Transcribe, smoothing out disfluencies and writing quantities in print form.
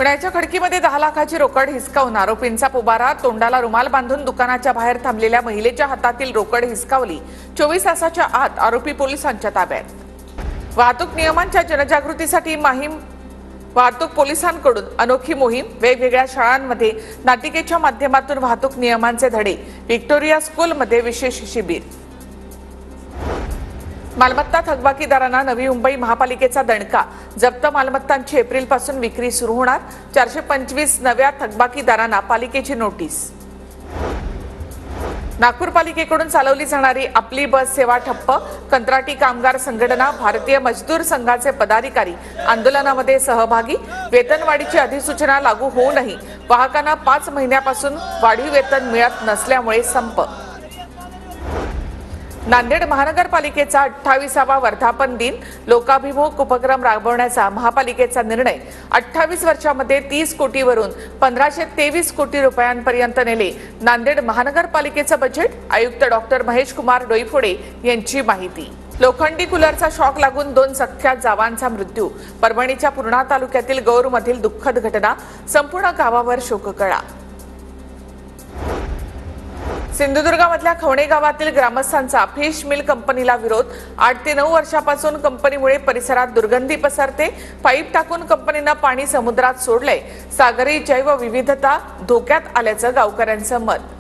पुण्याच्या खडकीमध्ये 10 लाखाची रोकड हिसकावून आरोपींचा पोबारा। तोंडाला रुमाल बांधून दुकानाच्या बाहेर थांबलेल्या महिलेच्या हातातील रोकड हिसकावली। 24 तासाच्या आत आरोपी पोलिसांच्या ताब्यात। वाहतूक नियमांच्या जनजागृतीसाठी वाहतूक पोलिसांकडून अनोखी मोहीम। वेगवेगळ्या शाळांमध्ये नाटिकेच्या माध्यमातून वाहतूक नियमांचे धडे। व्हिक्टोरिया स्कूलमध्ये विशेष शिबिर। मालमत्ता थकबाकीदारांना नवी मुंबई महापालिकेचा दणका। जप्त मालमत्तांची एप्रिलपासून विक्री सुरू होणार। 425 नव्या थकबाकीदारांना पालिकेची नोटीस। नागपूर पालिकेकडून चालवली जाणारी आपली बस सेवा ठप्प। कंत्राटी कामगार संघटना, भारतीय मजदूर संघाचे पदाधिकारी आंदोलनामध्ये सहभागी। वेतनवाढीची अधिसूचना लागू होऊनही वाहकांना 5 महिन्यापासून वाढीव वेतन मिळत नसल्यामुळे संप। नांदेड महानगरपालिकेचा 28वा वर्धापन दिन। लोकाभिमुख उपक्रम राबवण्याचा महापालिकेचा निर्णय। 28 वर्षांमध्ये 30 कोटीवरून 1523 कोटी रुपयांपर्यंत नेले नांदेड महानगरपालिकेचं बजेट। आयुक्त डॉक्टर महेश कुमार डोईफोडे यांची माहिती। लोखंडी कूलरचा शॉक लागून 2 सख्ख्या जावांचा मृत्यू। परभणीच्या पूर्णा तालुक्यातील गौरमधील दुःखद घटना। संपूर्ण गावावर शोककळा। सिंधुदुर्गामधल्या खवणे गावातील ग्रामस्थांचा फिश मिल कंपनीला विरोध। 8 ते 9 वर्षांपासून कंपनीमुळे परिसरात दुर्गंधी पसरते। पाईप टाकून कंपनीनं पाणी समुद्रात सोडलंय। सागरी जैवविविधता धोक्यात आल्याचं गावकऱ्यांचं मत।